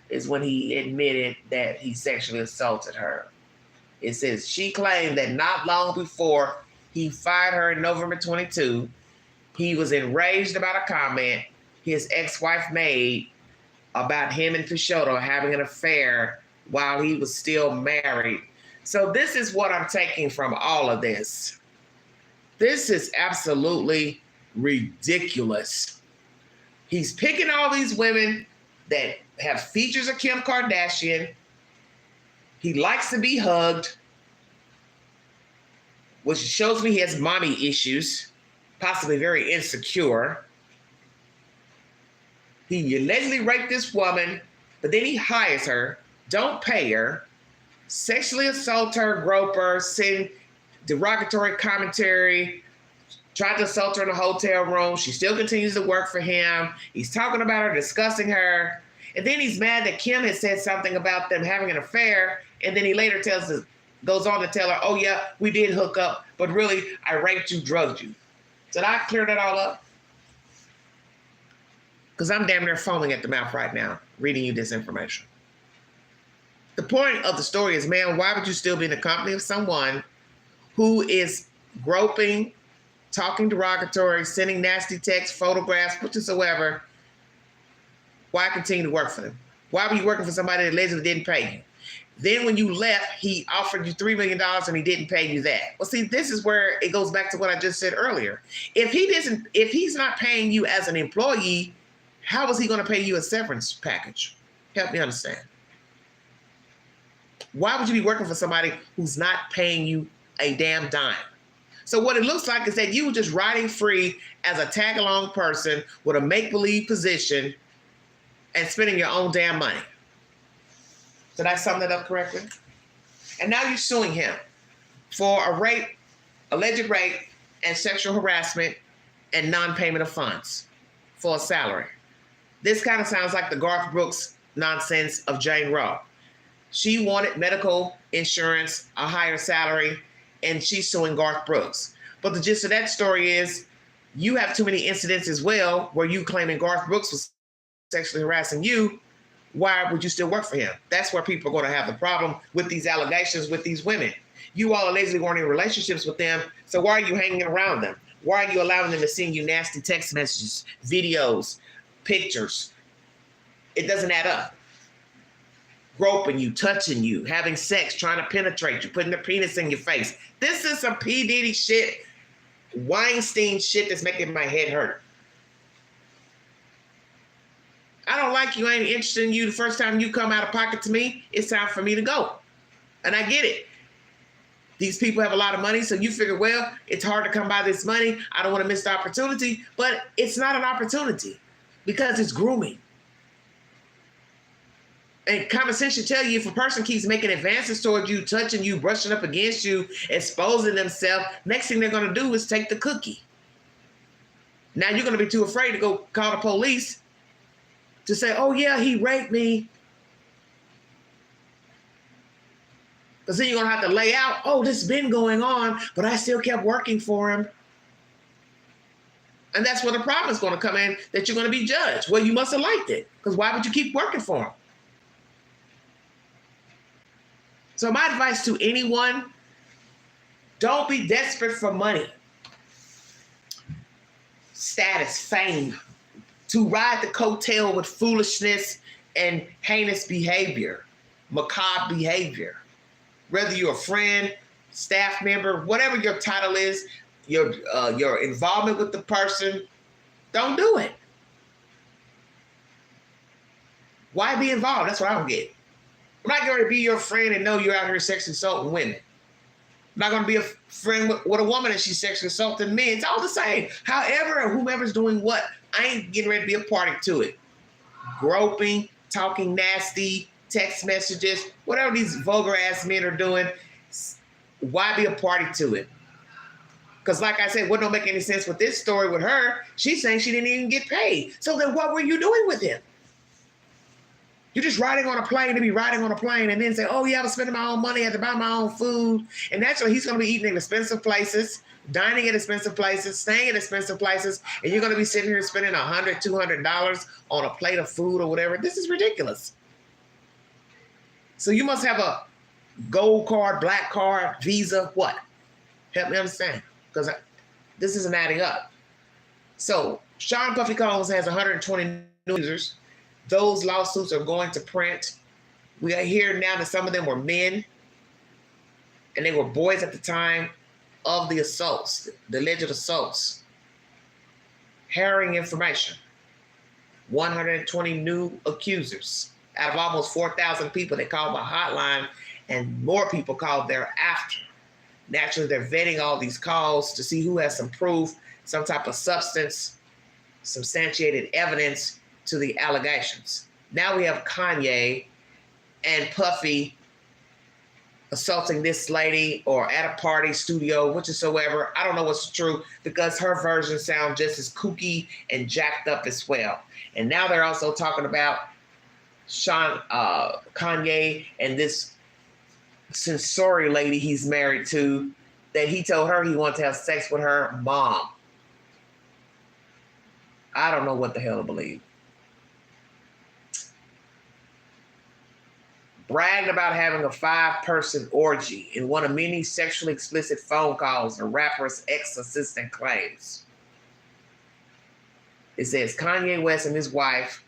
is when he admitted that he sexually assaulted her. It says she claimed that not long before he fired her in November 22. He was enraged about a comment his ex-wife made about him and Pashota having an affair while he was still married. So this is what I'm taking from all of this. This is absolutely ridiculous. He's picking all these women that have features of Kim Kardashian. He likes to be hugged, which shows me he has mommy issues, possibly very insecure. He allegedly raped this woman, but then he hires her, don't pay her, sexually assault her, grope her, send derogatory commentary, tried to assault her in a hotel room. She still continues to work for him. He's talking about her, discussing her. And then he's mad that Kim had said something about them having an affair. And then he later goes on to tell her, oh yeah, we did hook up, but really I raped you, drugged you. Did I clear that all up? Because I'm damn near foaming at the mouth right now, reading you this information. The point of the story is, man, why would you still be in the company of someone who is groping, talking derogatory, sending nasty texts, photographs, whatsoever? Why continue to work for them? Why were you working for somebody that allegedly didn't pay you? Then when you left, he offered you $3 million and he didn't pay you that. Well, see, this is where it goes back to what I just said earlier. If he's not paying you as an employee, how is he going to pay you a severance package? Help me understand. Why would you be working for somebody who's not paying you a damn dime? So what it looks like is that you were just riding free as a tag-along person with a make-believe position and spending your own damn money. Did I sum that up correctly? And now you're suing him for a rape, alleged rape, and sexual harassment and non-payment of funds for a salary. This kind of sounds like the Garth Brooks nonsense of Jane Roe. She wanted medical insurance, a higher salary, and she's suing Garth Brooks. But the gist of that story is you have too many incidents as well where you claiming Garth Brooks was sexually harassing you. Why would you still work for him? That's where people are going to have the problem with these allegations with these women. You all allegedly weren't in relationships with them, so why are you hanging around them? Why are you allowing them to send you nasty text messages, videos, pictures? It doesn't add up. Groping you, touching you, having sex, trying to penetrate you, putting their penis in your face. This is some P. Diddy shit, Weinstein shit that's making my head hurt. I don't like you, I ain't interested in you. The first time you come out of pocket to me, it's time for me to go. And I get it. These people have a lot of money, so you figure, well, it's hard to come by this money. I don't want to miss the opportunity, but it's not an opportunity because it's grooming. And common sense should tell you if a person keeps making advances towards you, touching you, brushing up against you, exposing themselves, next thing they're going to do is take the cookie. Now you're going to be too afraid to go call the police to say, oh yeah, he raped me. Because then you're going to have to lay out, oh, this has been going on, but I still kept working for him. And that's where the problem is going to come in, that you're going to be judged. Well, you must have liked it, because why would you keep working for him? So my advice to anyone, don't be desperate for money, status, fame, to ride the coattail with foolishness and heinous behavior, macabre behavior. Whether you're a friend, staff member, whatever your title is, your involvement with the person, don't do it. Why be involved? That's what I don't get. I'm not going to be your friend and know you're out here sexually assaulting women. I'm not going to be a friend with a woman and she's sexually assaulting men. It's all the same. However, whomever's doing what, I ain't getting ready to be a party to it. Groping, talking nasty, text messages, whatever these vulgar ass men are doing, why be a party to it? Because like I said, what don't make any sense with this story with her, she's saying she didn't even get paid. So then what were you doing with him? You're just riding on a plane to be riding on a plane and then say, oh yeah, I was spending my own money, I had to buy my own food. And naturally he's gonna be eating in expensive places, dining at expensive places, staying at expensive places, and you're gonna be sitting here spending $100, $200 on a plate of food or whatever. This is ridiculous. So you must have a gold card, black card, Visa, what? Help me understand, because this isn't adding up. So Sean Puffy Combs has 120 new users. Those lawsuits are going to print. We are hearing now that some of them were men, and they were boys at the time of the assaults, the alleged assaults. Harrowing information. 120 new accusers. Out of almost 4,000 people, they called my hotline, and more people called thereafter. Naturally, they're vetting all these calls to see who has some proof, some type of substance, substantiated evidence to the allegations. Now we have Kanye and Puffy assaulting this lady or at a party, studio, whatsoever. I don't know what's true because her version sounds just as kooky and jacked up as well. And now they're also talking about Kanye and this sensory lady he's married to, that he told her he wanted to have sex with her mom. I don't know what the hell to believe. Bragged about having a 5-person orgy in one of many sexually explicit phone calls the rapper's ex-assistant claims. It says Kanye West and his wife,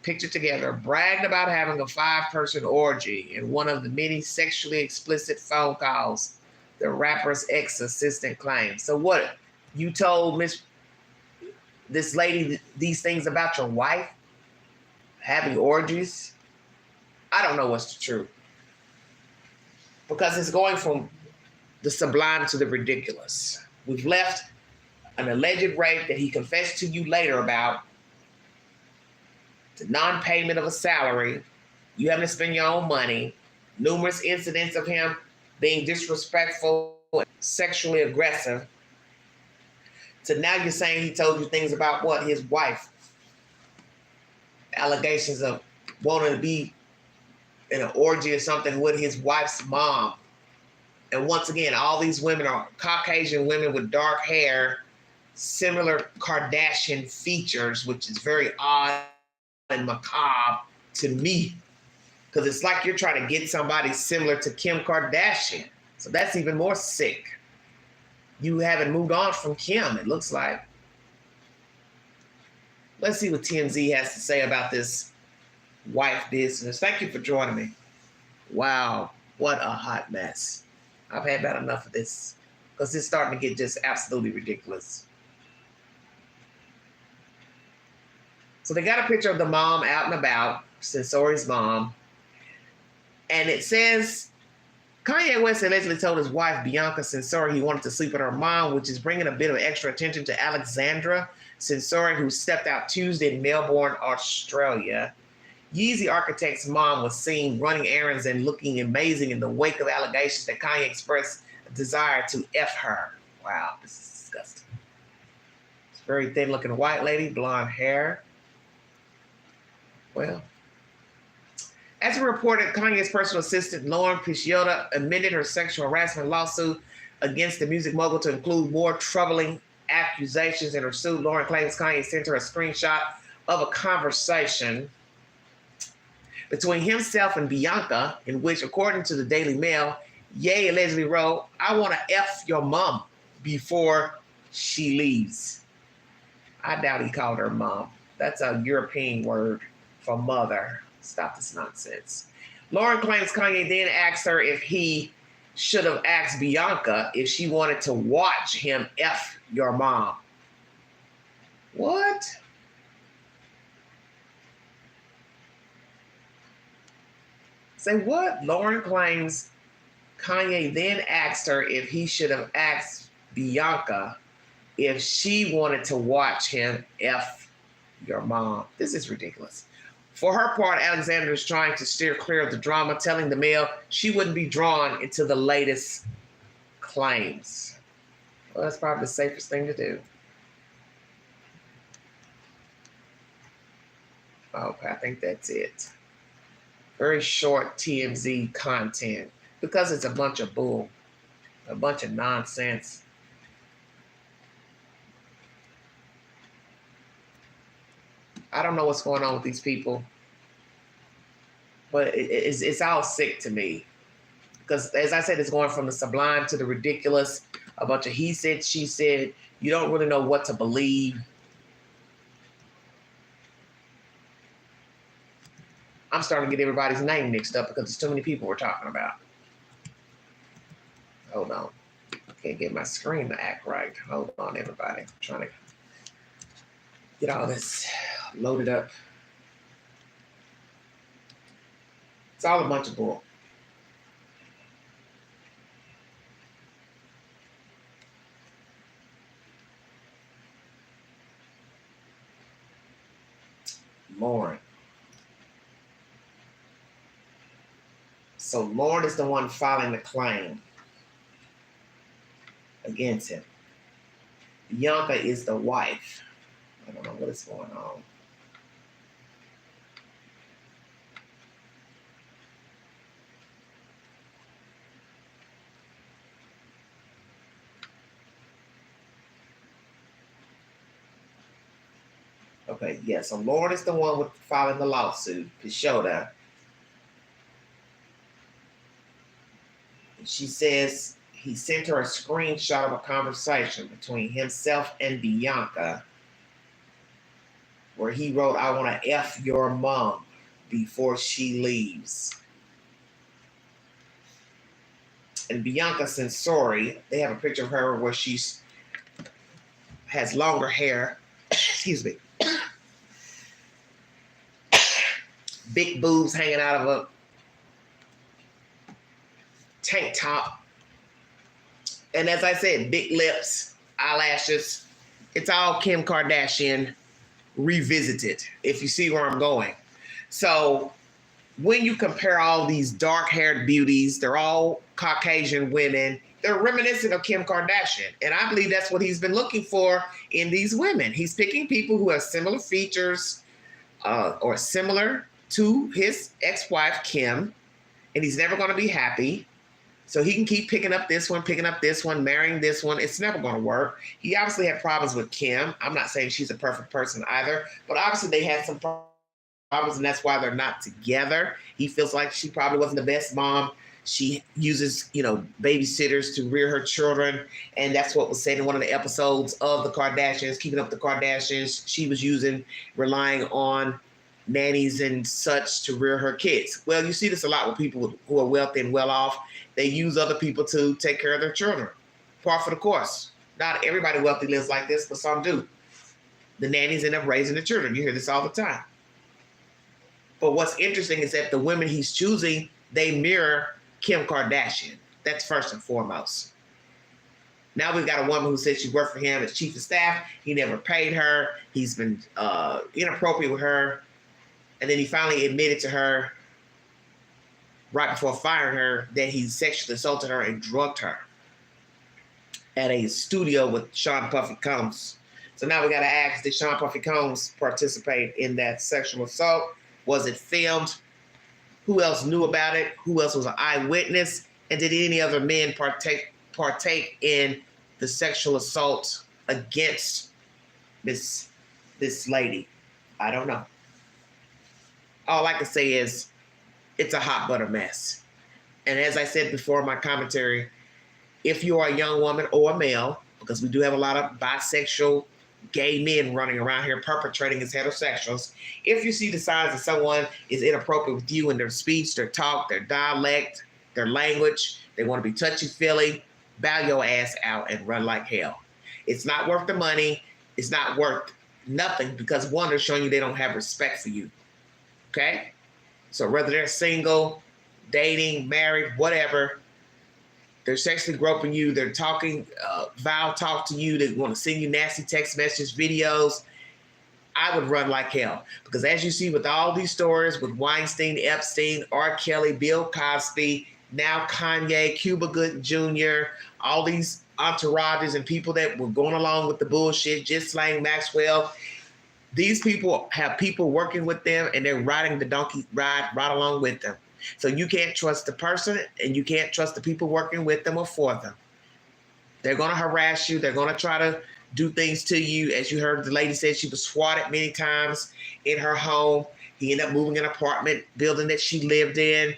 pictured together, bragged about having a 5-person orgy in one of the many sexually explicit phone calls the rapper's ex-assistant claims. So what, you told this lady these things about your wife? Having orgies? I don't know what's the truth. Because it's going from the sublime to the ridiculous. We've left an alleged rape that he confessed to you later about, to non-payment of a salary, you having to spend your own money, numerous incidents of him being disrespectful, sexually aggressive, to now you're saying he told you things about what? His wife. Allegations of wanting to be in an orgy or something with his wife's mom. And once again, all these women are Caucasian women with dark hair, similar Kardashian features, which is very odd and macabre to me, because it's like you're trying to get somebody similar to Kim Kardashian. So that's even more sick. You haven't moved on from Kim, it looks like. Let's see what TMZ has to say about this wife business. Thank you for joining me. Wow, what a hot mess. I've had about enough of this because it's starting to get just absolutely ridiculous. So they got a picture of the mom out and about, Sensori's mom, and it says Kanye West allegedly told his wife, Bianca Sensori, he wanted to sleep with her mom, which is bringing a bit of extra attention to Alexandra Sensori, who stepped out Tuesday in Melbourne, Australia. Yeezy Architect's mom was seen running errands and looking amazing in the wake of allegations that Kanye expressed a desire to F her. Wow, this is disgusting. It's a very thin-looking white lady, blonde hair. Well, as reported, Kanye's personal assistant, Lauren Pisciotta, amended her sexual harassment lawsuit against the music mogul to include more troubling accusations in her suit. Lauren claims Kanye sent her a screenshot of a conversation between himself and Bianca, in which, according to the Daily Mail, Ye allegedly wrote, "I want to F your mom before she leaves." I doubt he called her mom. That's a European word for mother. Stop this nonsense. Lauren claims Kanye then asked her if he should have asked Bianca if she wanted to watch him F your mom. What? Say what? Lauren claims Kanye then asked her if he should have asked Bianca if she wanted to watch him F your mom. This is ridiculous. For her part, Alexandra is trying to steer clear of the drama, telling the Mail she wouldn't be drawn into the latest claims. Well, that's probably the safest thing to do. Okay, I think that's it. Very short TMZ content because it's a bunch of bull, a bunch of nonsense. I don't know what's going on with these people, but it's all sick to me. Because as I said, it's going from the sublime to the ridiculous, a bunch of he said, she said. You don't really know what to believe. I'm starting to get everybody's name mixed up because there's too many people we're talking about. Hold on. Can't get my screen to act right. Hold on, everybody. I'm trying to get all this loaded up. It's all a bunch of bull. Lauren. So Lauren is the one filing the claim against him. Bianca is the wife. I don't know what is going on. Okay, yeah, so Lauren is the one with filing the lawsuit, Pishoda. She says he sent her a screenshot of a conversation between himself and Bianca where he wrote, "I want to F your mom before she leaves." And Bianca Sensori, they have a picture of her where she has longer hair. Excuse me. Big boobs hanging out of a tank top. And as I said, big lips, eyelashes. It's all Kim Kardashian revisited, if you see where I'm going. So when you compare all these dark-haired beauties, they're all Caucasian women, they're reminiscent of Kim Kardashian. And I believe that's what he's been looking for in these women. He's picking people who have similar features or similar to his ex-wife, Kim, and he's never going to be happy. So he can keep picking up this one, marrying this one. It's never going to work. He obviously had problems with Kim. I'm not saying she's a perfect person either, but obviously they had some problems, and that's why they're not together. He feels like she probably wasn't the best mom. She uses, babysitters to rear her children, and that's what was said in one of the episodes of the Kardashians, Keeping Up the Kardashians. She was relying on nannies and such to rear her kids. Well, you see this a lot with people who are wealthy and well off. They use other people to take care of their children. Par for the course. Not everybody wealthy lives like this, but some do. The nannies end up raising the children. You hear this all the time. But what's interesting is that the women he's choosing, they mirror Kim Kardashian. That's first and foremost. Now we've got a woman who said she worked for him as chief of staff. He never paid her. He's been inappropriate with her. And then he finally admitted to her right before firing her that he sexually assaulted her and drugged her at a studio with Sean Puffy Combs. So now we got to ask, did Sean Puffy Combs participate in that sexual assault? Was it filmed? Who else knew about it? Who else was an eyewitness? And did any other men partake in the sexual assault against this lady? I don't know. All I can say is it's a hot butter mess. And as I said before in my commentary, if you are a young woman or a male, because we do have a lot of bisexual gay men running around here perpetrating as heterosexuals. If you see the signs that someone is inappropriate with you in their speech, their talk, their dialect, their language, they want to be touchy-feely, bow your ass out and run like hell. It's not worth the money. It's not worth nothing because, one, they're showing you they don't have respect for you. Okay? So whether they're single, dating, married, whatever, they're sexually groping you, they're talking, vile talk to you, they want to send you nasty text messages, videos, I would run like hell. Because as you see with all these stories, with Weinstein, Epstein, R. Kelly, Bill Cosby, now Kanye, Cuba Gooding Jr., all these entourages and people that were going along with the bullshit, Ghislaine Maxwell, these people have people working with them and they're riding the donkey ride right along with them. So you can't trust the person and you can't trust the people working with them or for them. They're going to harass you. They're going to try to do things to you. As you heard, the lady said she was swatted many times in her home. He ended up moving an apartment building that she lived in.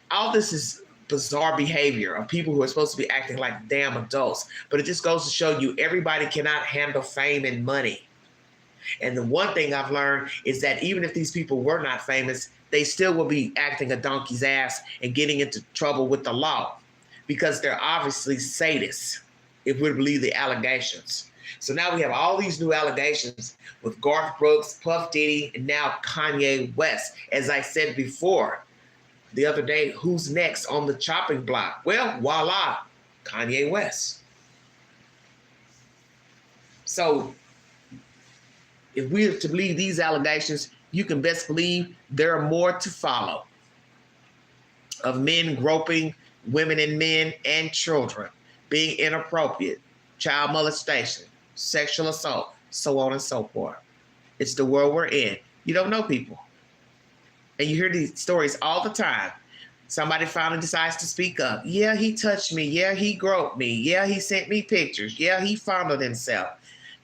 All this is bizarre behavior of people who are supposed to be acting like damn adults. But it just goes to show you everybody cannot handle fame and money. And the one thing I've learned is that even if these people were not famous, they still will be acting a donkey's ass and getting into trouble with the law because they're obviously sadists, if we believe the allegations. So now we have all these new allegations with Garth Brooks, Puff Diddy, and now Kanye West. As I said before, the other day, who's next on the chopping block? Well, voila, Kanye West. So if we are to believe these allegations, you can best believe there are more to follow of men groping women and men and children, being inappropriate, child molestation, sexual assault, so on and so forth. It's the world we're in. You don't know people. And you hear these stories all the time. Somebody finally decides to speak up. Yeah, he touched me. Yeah, he groped me. Yeah, he sent me pictures. Yeah, he fondled himself.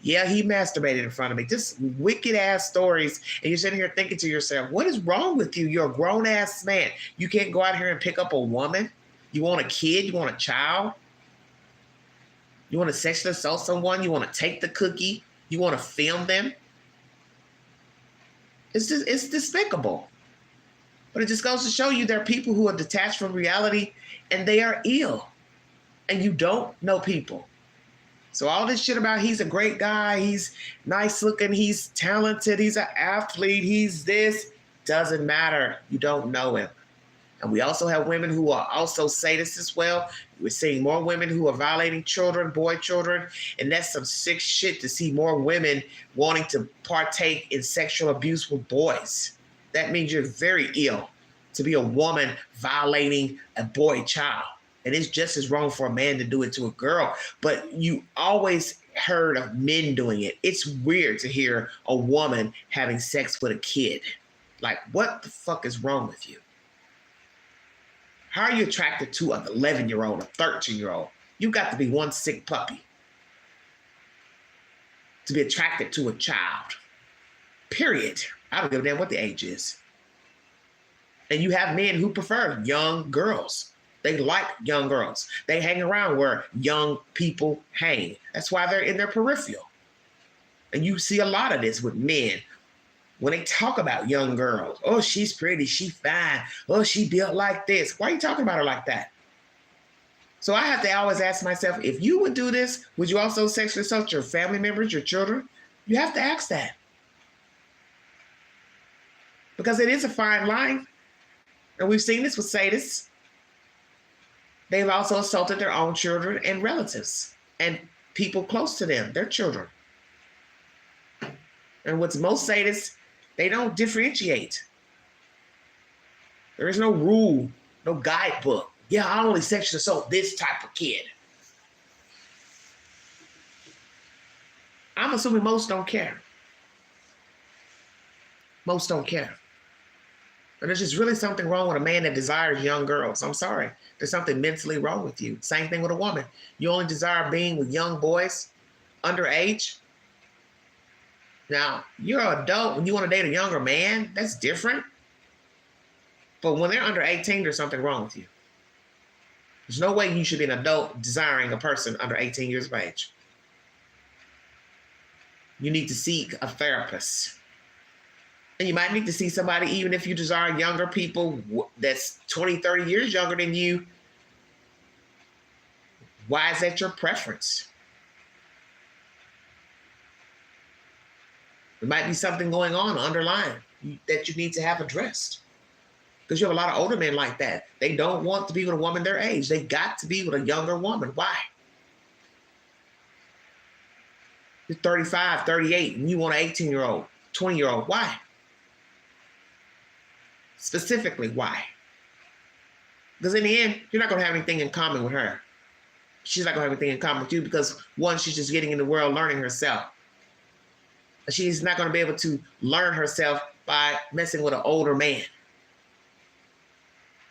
Yeah, he masturbated in front of me. Just wicked ass stories. And you're sitting here thinking to yourself, what is wrong with you? You're a grown ass man. You can't go out here and pick up a woman. You want a kid? You want a child? You want to sexually assault someone? You want to take the cookie? You want to film them? It's despicable. But it just goes to show you there are people who are detached from reality and they are ill. And you don't know people. So all this shit about he's a great guy, he's nice looking, he's talented, he's an athlete, he's this, doesn't matter. You don't know him. And we also have women who are also sadists as well. We're seeing more women who are violating children, boy children, and that's some sick shit to see more women wanting to partake in sexual abuse with boys. That means you're very ill to be a woman violating a boy child. And it's just as wrong for a man to do it to a girl. But you always heard of men doing it. It's weird to hear a woman having sex with a kid. Like, what the fuck is wrong with you? How are you attracted to an 11-year-old, a 13-year-old? You've got to be one sick puppy to be attracted to a child. Period. I don't give a damn what the age is. And you have men who prefer young girls. They like young girls. They hang around where young people hang. That's why they're in their peripheral. And you see a lot of this with men. When they talk about young girls, oh, she's pretty, she's fine, oh, she built like this. Why are you talking about her like that? So I have to always ask myself, if you would do this, would you also sexually assault your family members, your children? You have to ask that. Because it is a fine line. And we've seen this with sadists. They've also assaulted their own children and relatives and people close to them, their children. And what's most sadists, they don't differentiate. There is no rule, no guidebook. Yeah, I only sexually assault this type of kid. I'm assuming most don't care. Most don't care. And there's just really something wrong with a man that desires young girls. I'm sorry. There's something mentally wrong with you. Same thing with a woman. You only desire being with young boys, underage. Now, you're an adult. When you want to date a younger man, that's different. But when they're under 18, there's something wrong with you. There's no way you should be an adult desiring a person under 18 years of age. You need to seek a therapist. And you might need to see somebody, even if you desire younger people that's 20, 30 years younger than you. Why is that your preference? There might be something going on underlying that you need to have addressed. Because you have a lot of older men like that. They don't want to be with a woman their age. They got to be with a younger woman. Why? You're 35, 38, and you want an 18-year-old, 20-year-old. Why? Specifically, why? Because in the end, you're not going to have anything in common with her. She's not going to have anything in common with you because, one, she's just getting in the world learning herself. She's not going to be able to learn herself by messing with an older man.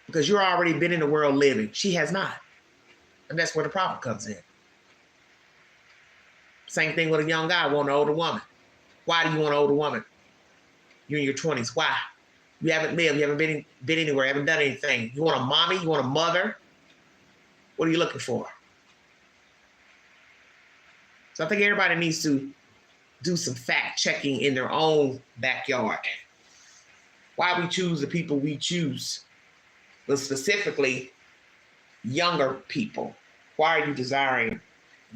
Because you're already been in the world living. She has not. And that's where the problem comes in. Same thing with a young guy wanting an older woman. Why do you want an older woman? You're in your 20s. Why? You haven't lived. You haven't been anywhere. You haven't done anything. You want a mommy? You want a mother? What are you looking for? So I think everybody needs to do some fact checking in their own backyard. Why we choose the people we choose, but specifically younger people. Why are you desiring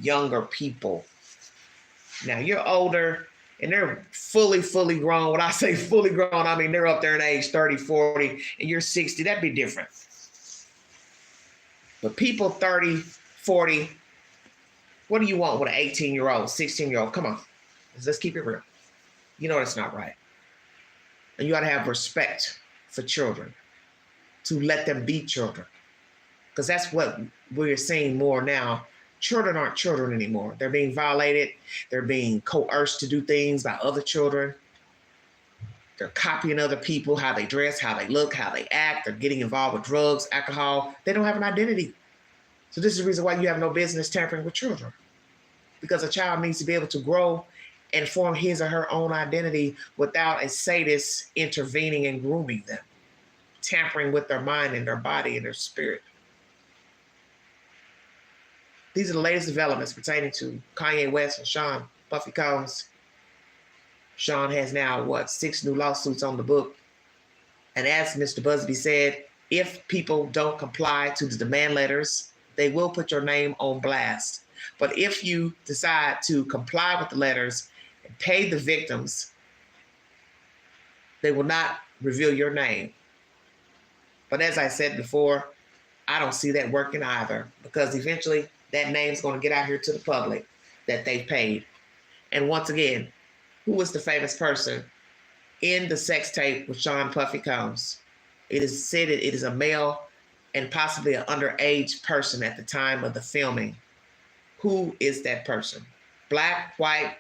younger people? Now you're older and they're fully grown. When I say fully grown, I mean they're up there in age 30, 40, and you're 60. That'd be different. But people 30, 40, what do you want with an 18-year-old, 16-year-old? Come on, let's keep it real. You know that's not right. And you got to have respect for children, to let them be children. Because that's what we're seeing more now. Children aren't children anymore. They're being violated. They're being coerced to do things by other children. They're copying other people, how they dress, how they look, how they act. They're getting involved with drugs, alcohol. They don't have an identity. So this is the reason why you have no business tampering with children. Because a child needs to be able to grow and form his or her own identity without a sadist intervening and grooming them, tampering with their mind and their body and their spirit. These are the latest developments pertaining to Kanye West and Sean Puffy Combs. Sean has now, 6 new lawsuits on the book. And as Mr. Busby said, if people don't comply to the demand letters, they will put your name on blast. But if you decide to comply with the letters and pay the victims, they will not reveal your name. But as I said before, I don't see that working either, because eventually that name's going to get out here to the public that they paid. And once again, who was the famous person in the sex tape with Sean Puffy Combs? It is said that it is a male and possibly an underage person at the time of the filming. Who is that person? Black, white?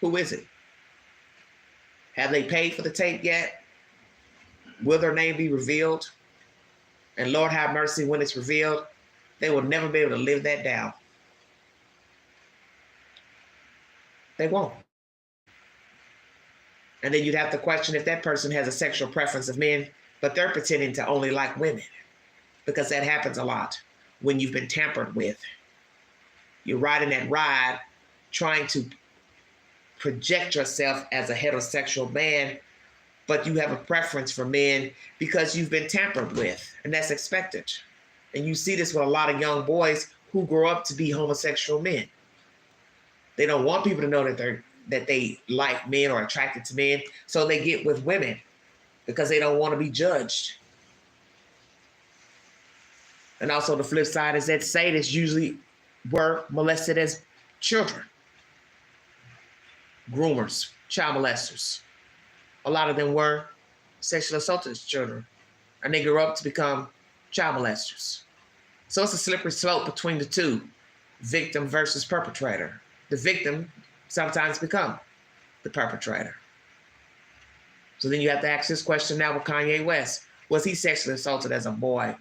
Who is it? Have they paid for the tape yet? Will their name be revealed? And Lord have mercy, when it's revealed, they will never be able to live that down. They won't. And then you'd have to question if that person has a sexual preference of men, but they're pretending to only like women, because that happens a lot when you've been tampered with. You're riding that ride trying to project yourself as a heterosexual man, but you have a preference for men because you've been tampered with, and that's expected. And you see this with a lot of young boys who grow up to be homosexual men. They don't want people to know that they like men or attracted to men, so they get with women because they don't want to be judged. And also the flip side is that sadists usually were molested as children. Groomers, child molesters. A lot of them were sexually assaulted as children, and they grew up to become child molesters. So it's a slippery slope between the two, victim versus perpetrator. The victim sometimes become the perpetrator. So then you have to ask this question now with Kanye West. Was he sexually assaulted as a boy?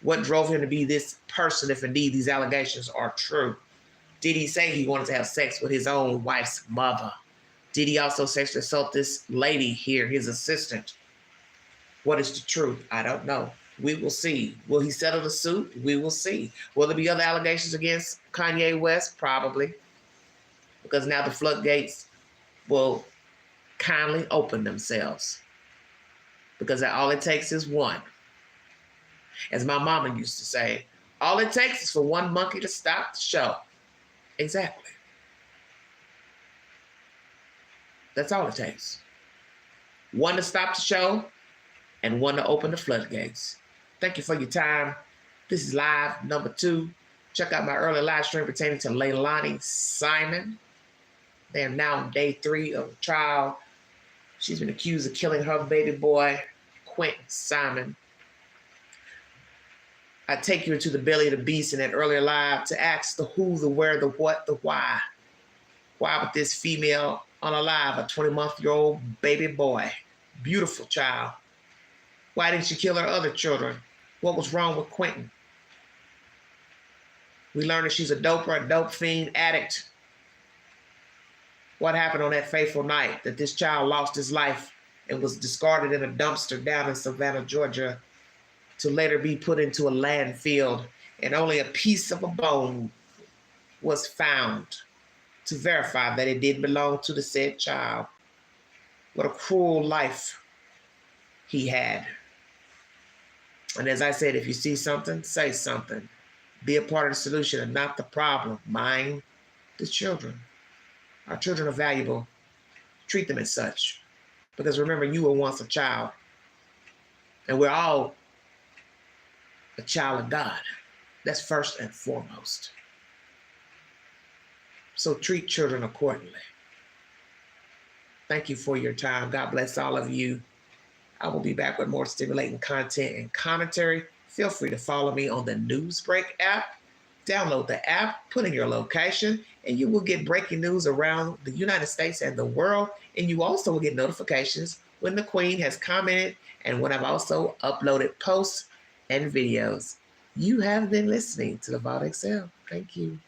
What drove him to be this person if indeed these allegations are true? Did he say he wanted to have sex with his own wife's mother? Did he also sexually assault this lady here, his assistant? What is the truth? I don't know. We will see. Will he settle the suit? We will see. Will there be other allegations against Kanye West? Probably. Because now the floodgates will kindly open themselves. Because all it takes is one. As my mama used to say, all it takes is for one monkey to stop the show. Exactly. That's all it takes. One to stop the show and one to open the floodgates. Thank you for your time. This is live number 2. Check out my early live stream pertaining to Leilani Simon. They are now on day 3 of the trial. She's been accused of killing her baby boy, Quentin Simon. I take you into the belly of the beast in that earlier live to ask the who, the where, the what, the why. Why would this female unalive a 20-month-old baby boy? Beautiful child. Why didn't she kill her other children? What was wrong with Quentin? We learned that she's a doper, a dope fiend, addict. What happened on that fateful night that this child lost his life and was discarded in a dumpster down in Savannah, Georgia, to later be put into a landfill, and only a piece of a bone was found to verify that it did belong to the said child. What a cruel life he had. And as I said, if you see something, say something. Be a part of the solution and not the problem. Mind the children. Our children are valuable. Treat them as such. Because remember, you were once a child. And we're all a child of God. That's first and foremost. So treat children accordingly. Thank you for your time. God bless all of you. I will be back with more stimulating content and commentary. Feel free to follow me on the Newsbreak app. Download the app, put in your location, and you will get breaking news around the United States and the world. And you also will get notifications when the Queen has commented and when I've also uploaded posts and videos. You have been listening to the Vault XL. Thank you.